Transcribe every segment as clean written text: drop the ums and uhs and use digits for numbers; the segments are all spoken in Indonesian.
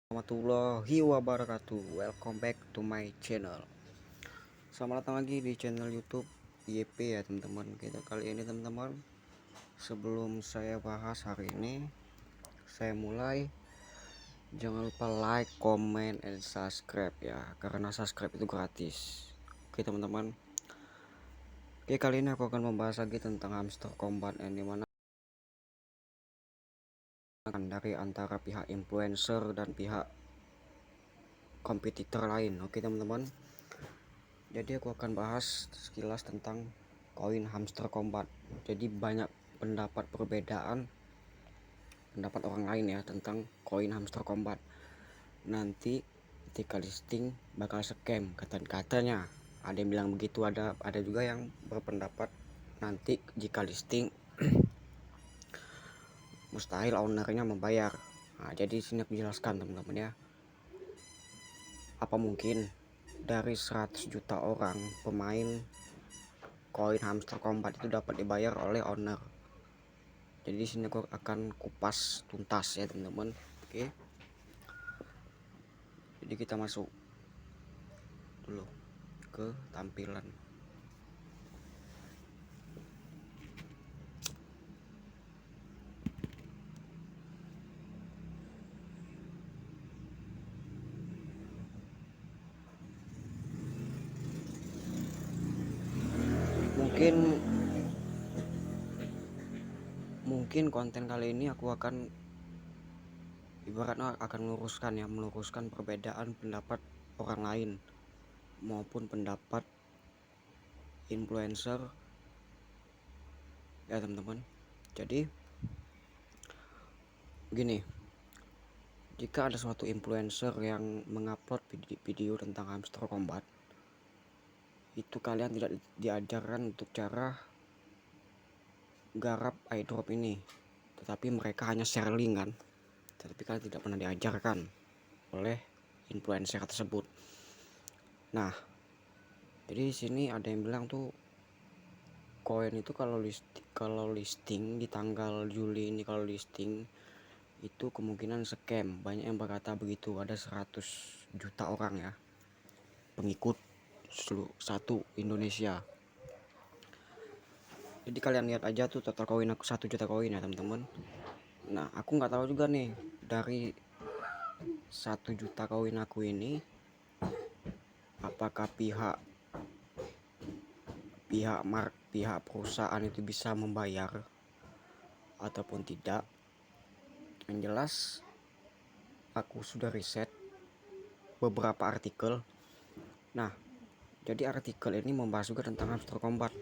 Warahmatullahi wabarakatuh. Welcome back to my channel. Selamat datang lagi di channel YouTube YP ya teman-teman. Kita kali ini teman-teman, sebelum saya bahas hari ini, saya mulai. Jangan lupa like, comment, and subscribe ya, karena subscribe itu gratis. Oke teman-teman. Oke, kali ini aku akan membahas lagi tentang hamster combat, yang dimana dari antara pihak influencer dan pihak kompetitor lain. Oke teman-teman, jadi aku akan bahas sekilas tentang koin hamster combat. Jadi banyak perbedaan pendapat orang lain ya tentang koin hamster combat. Nanti ketika listing bakal scam katanya. Ada yang bilang begitu, ada juga yang berpendapat nanti jika listing mustahil ownernya membayar. Nah, jadi sini aku jelaskan teman-teman ya. Apa mungkin dari 100 juta orang pemain koin hamster combat itu dapat dibayar oleh owner? Jadi di sini aku akan kupas tuntas ya teman-teman. Oke, jadi kita masuk dulu ke tampilan. Mungkin konten kali ini aku akan ibaratnya akan meluruskan perbedaan pendapat orang lain maupun pendapat influencer ya teman-teman. Jadi gini, jika ada suatu influencer yang mengupload video tentang hamster combat, itu kalian tidak diajarkan untuk cara garap airdrop ini, tetapi mereka hanya share link kan, tetapi kalian tidak pernah diajarkan oleh influencer tersebut. Nah, jadi di sini ada yang bilang tuh koin itu kalau listing di tanggal Juli ini, kalau listing itu kemungkinan scam. Banyak yang berkata begitu. Ada 100 juta orang ya pengikut satu Indonesia. Jadi kalian lihat aja tuh total koin aku 1 juta koin ya teman-teman. Nah, aku nggak tahu juga nih dari 1 juta koin aku ini apakah pihak perusahaan itu bisa membayar ataupun tidak. Yang jelas aku sudah riset beberapa artikel. Nah, jadi artikel ini membahas juga tentang hamster combat.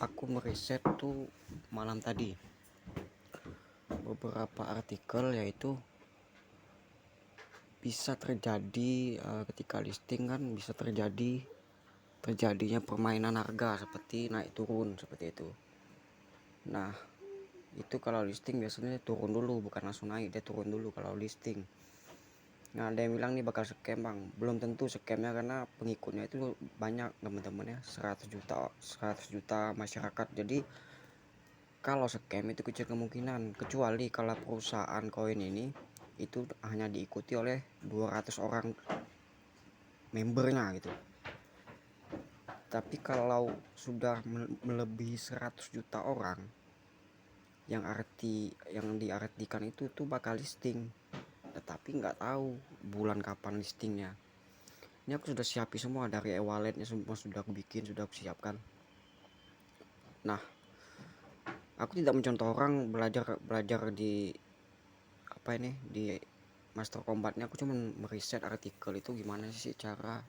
Aku meriset tuh malam tadi beberapa artikel, yaitu bisa terjadi ketika listing kan bisa terjadinya permainan harga seperti naik turun seperti itu. Nah, itu kalau listing biasanya turun dulu, bukan langsung naik, dia turun dulu kalau listing. Nah, ada yang bilang nih bakal scam bang. Belum tentu scamnya, karena pengikutnya itu banyak teman-teman ya, 100 juta masyarakat. Jadi kalau scam itu kecil kemungkinan, kecuali kalau perusahaan koin ini itu hanya diikuti oleh 200 orang membernya gitu. Tapi kalau sudah melebihi 100 juta orang, yang diartikan itu tuh bakal listing, tetapi nggak tahu bulan kapan listingnya. Ini aku sudah siapin semua, dari e-walletnya semua sudah aku bikin, sudah aku siapkan. Nah, aku tidak mencontoh orang belajar di apa ini di master combatnya. Aku cuma meriset artikel itu gimana sih cara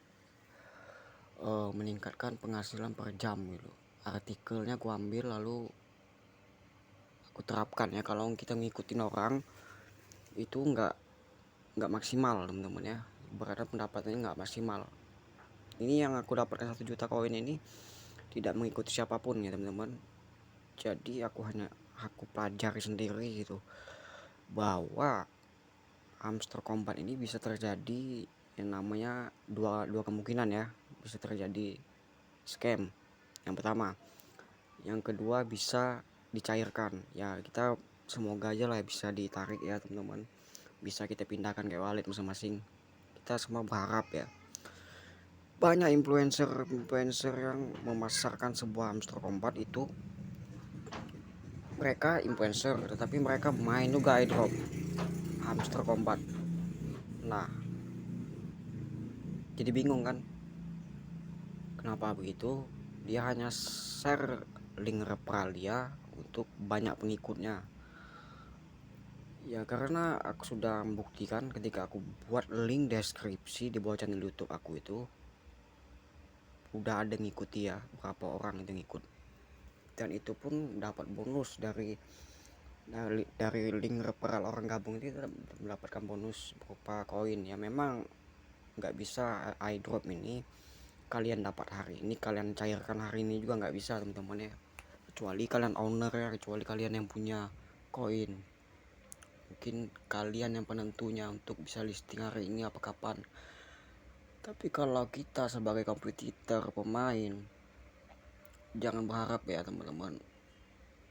meningkatkan penghasilan per jam gitu. Artikelnya aku ambil lalu aku terapkan ya. Kalau kita ngikutin orang itu nggak maksimal teman-teman ya, berada pendapatannya nggak maksimal. Ini yang aku dapatkan 1 juta koin ini tidak mengikuti siapapun ya teman-teman. Jadi aku pelajari sendiri gitu, bahwa hamster combat ini bisa terjadi yang namanya dua kemungkinan ya, bisa terjadi scam yang pertama. Yang kedua bisa dicairkan ya, kita semoga aja lah bisa ditarik ya teman-teman. bisa kita pindahkan ke wallet masing-masing. Kita semua berharap ya, banyak influencer yang memasarkan sebuah hamster combat itu, mereka influencer tetapi mereka main juga airdrop hamster combat. Nah, jadi bingung kan kenapa begitu. Dia hanya share link referral dia untuk banyak pengikutnya. Ya karena aku sudah membuktikan ketika aku buat link deskripsi di bawah channel YouTube aku itu, udah ada ngikuti ya, berapa orang itu ngikut, dan itu pun dapat bonus dari link referral orang gabung itu, mendapatkan bonus berupa koin. Ya memang nggak bisa airdrop ini kalian dapat hari ini kalian cairkan hari ini juga nggak bisa teman-teman ya, kecuali kalian owner ya, kecuali kalian yang punya koin. Mungkin kalian yang penentunya untuk bisa listing hari ini apa kapan. Tapi kalau kita sebagai kompetitor pemain, jangan berharap ya teman-teman,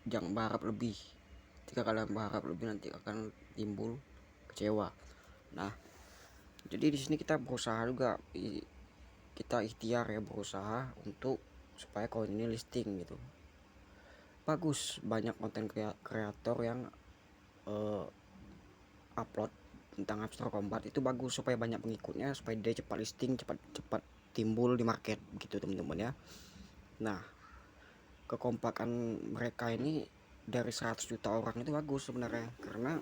jangan berharap lebih. Jika kalian berharap lebih nanti akan timbul kecewa. Nah, jadi di sini kita berusaha juga, kita ikhtiar ya, berusaha untuk supaya koin ini listing gitu. Bagus, banyak konten kreator yang upload tentang hamster combat itu bagus, supaya banyak pengikutnya, supaya dia cepat listing, cepat timbul di market begitu teman-teman ya. Nah, kekompakan mereka ini dari 100 juta orang itu bagus sebenarnya, karena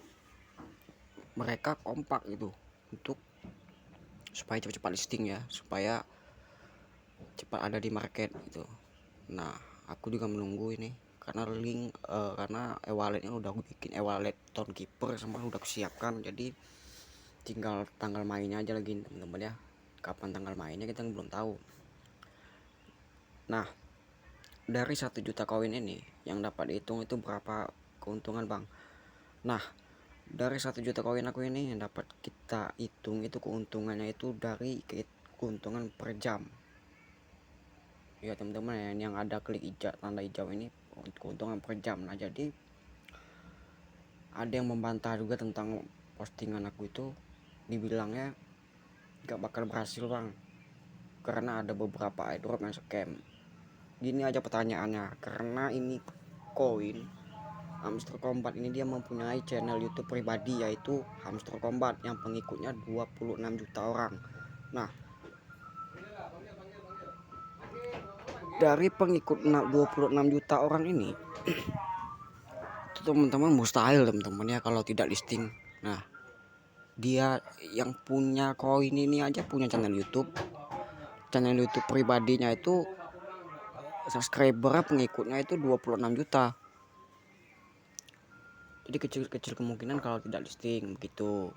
mereka kompak itu untuk supaya cepat-cepat listing ya, supaya cepat ada di market gitu. Nah, aku juga menunggu ini karena karena e-walletnya udah aku bikin, e-wallet Townkeeper semua udah aku siapkan, jadi tinggal tanggal mainnya aja lagi teman-teman ya. Kapan tanggal mainnya kita belum tahu. Nah, dari 1 juta koin ini yang dapat dihitung itu berapa keuntungan bang. Nah, dari 1 juta koin aku ini yang dapat kita hitung itu keuntungannya itu dari keuntungan per jam ya teman-teman ya, yang ada klik hijau, tanda hijau ini keuntungan per jam. Nah, jadi ada yang membantah juga tentang postingan aku itu, dibilangnya gak bakal berhasil bang karena ada beberapa airdrop yang scam. Gini aja pertanyaannya, karena ini koin hamster combat ini dia mempunyai channel YouTube pribadi yaitu hamster combat yang pengikutnya 26 juta orang. Nah, dari pengikut 26 juta orang ini itu teman-teman mustahil teman-teman ya kalau tidak listing. Nah, dia yang punya koin ini aja punya channel YouTube pribadinya itu subscriber pengikutnya itu 26 juta. Jadi kecil-kecil kemungkinan kalau tidak listing begitu.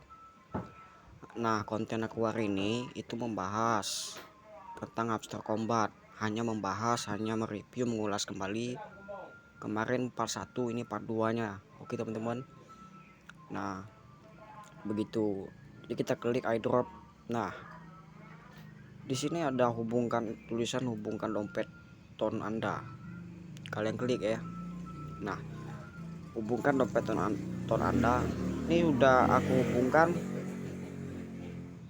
Nah, konten aku hari ini itu membahas tentang hamster combat, hanya mereview, mengulas kembali kemarin part 1, ini part 2 nya. Oke teman-teman. Nah, begitu. Jadi kita klik airdrop. Nah, di sini ada tulisan hubungkan dompet ton Anda. Kalian klik ya. Nah, hubungkan dompet ton Anda. Ini udah aku hubungkan,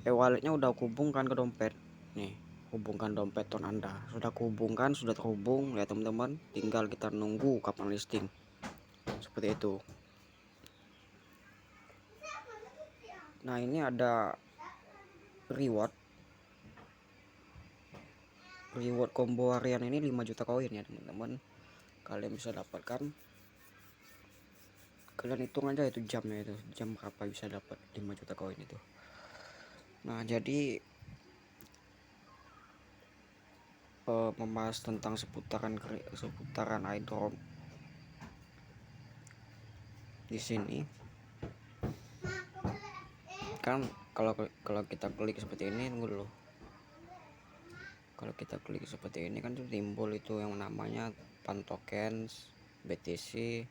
e-walletnya udah aku hubungkan ke dompet. Nih, hubungkan dompet ton Anda. Sudah kuhubungkan, sudah terhubung ya teman-teman. Tinggal kita nunggu kapan listing. Seperti itu. Nah, ini ada reward combo harian ini 5 juta koin ya teman-teman. Kalian bisa dapatkan, kalian hitung aja itu jamnya, itu jam berapa bisa dapat 5 juta koin itu. Nah, jadi membahas tentang seputaran airdrop di sini kan. Kalau kita klik seperti ini, tunggu dulu. Kalau kita klik seperti ini kan tuh timbul itu yang namanya Pan Tokens, BTC,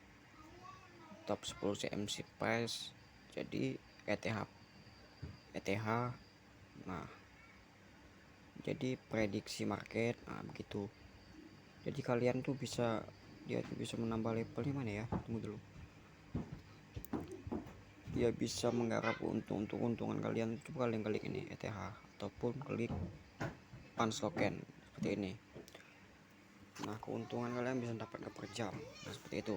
top 10 CMC price, jadi ETH. Nah, jadi prediksi market. Nah, begitu. Jadi kalian tuh bisa, dia tuh bisa menambah levelnya mana ya, tunggu dulu. dia bisa menggarap keuntungan kalian. Coba kalian klik ini ETH ataupun klik Panstoken seperti ini. Nah, keuntungan kalian bisa dapatkan per jam. Nah, seperti itu.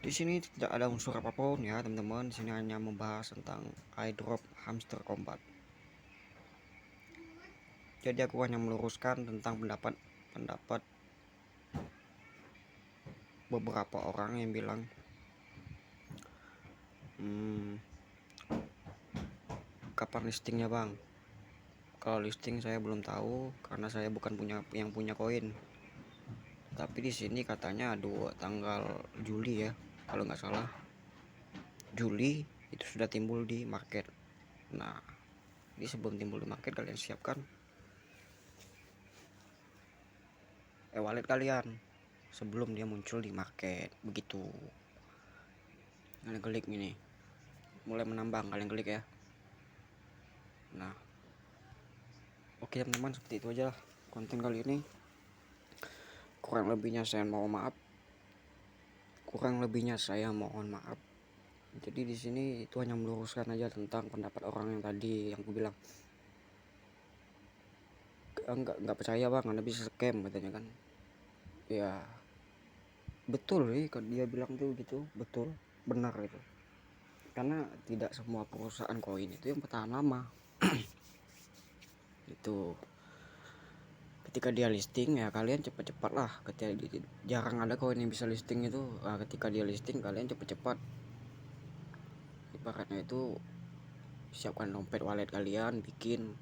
Di sini tidak ada unsur apapun ya teman-teman. Di sini hanya membahas tentang airdrop hamster combat. Jadi aku hanya meluruskan tentang pendapat beberapa orang yang bilang kapan listingnya bang. Kalau listing saya belum tahu karena saya bukan punya koin. Tapi di sini katanya tanggal Juli ya, kalau nggak salah. Juli itu sudah timbul di market. Nah, ini sebelum timbul di market kalian siapkan wallet kalian sebelum dia muncul di market. Begitu. Kalian klik ini. Mulai menambang, kalian klik ya. Nah, oke teman-teman, seperti itu aja konten kali ini. Kurang lebihnya saya mohon maaf. Jadi di sini itu hanya meluruskan aja tentang pendapat orang yang tadi yang aku bilang nggak percaya bang, Anda bisa scam katanya kan. Ya betul sih, kalau dia bilang tuh gitu, betul, benar itu. Karena tidak semua perusahaan koin itu yang bertahan lama. Itu ketika dia listing ya kalian cepat-cepat lah. Jarang ada koin yang bisa listing itu. Ketika dia listing kalian cepat-cepat, ibaratnya itu siapkan dompet wallet kalian, bikin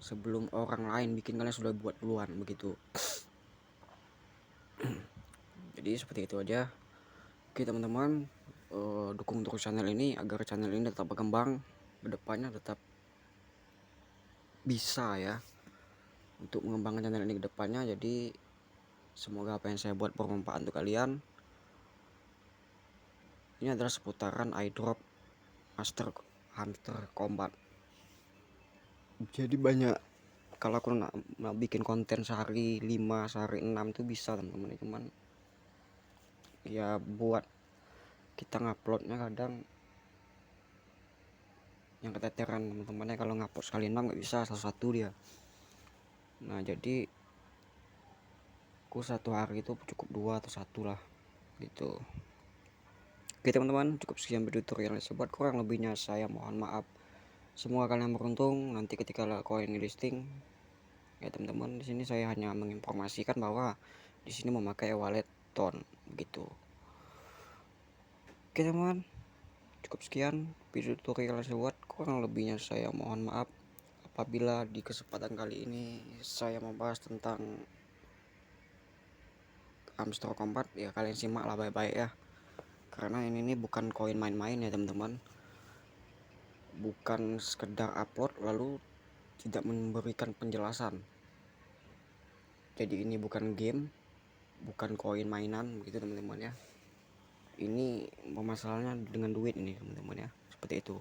sebelum orang lain bikin, kalian sudah buat duluan begitu. Jadi seperti itu aja. Oke teman-teman, dukung terus channel ini agar channel ini tetap berkembang, kedepannya tetap bisa ya untuk mengembangkan channel ini kedepannya. Jadi semoga apa yang saya buat bermanfaat untuk kalian. Ini adalah seputaran airdrop hamster combat. Jadi banyak, kalau aku nak bikin konten sehari 5, sehari 6 tuh bisa teman-teman. Cuman ya buat kita nguploadnya kadang yang keteteran teman-temannya. Kalau ngupload sekali 6 nggak bisa, satu-satu dia. Nah jadi aku satu hari itu cukup 2 atau 1 lah gitu. Oke teman-teman, cukup sekian video tutorial yang saya buat. Kurang lebihnya saya mohon maaf. Semoga kalian beruntung nanti ketika koin listing ya teman-teman. Di sini saya hanya menginformasikan bahwa di sini memakai wallet ton begitu. Oke teman, cukup sekian video tutorial yang saya buat. Kurang lebihnya saya mohon maaf apabila di kesempatan kali ini saya membahas tentang hamster combat. Ya kalian simak lah baik-baik ya, karena ini bukan koin main-main ya teman-teman. Bukan sekedar upload lalu tidak memberikan penjelasan. Jadi ini bukan game, bukan koin mainan begitu teman-teman ya. Ini masalahnya dengan duit ini teman-teman ya, seperti itu.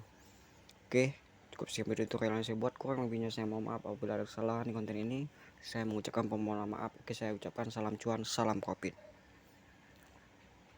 Oke, cukup sekian video tutorial yang saya buat. Kurang lebihnya saya mohon maaf apabila ada kesalahan di konten ini. Saya mengucapkan permohonan maaf. Oke, saya ucapkan salam cuan, salam profit.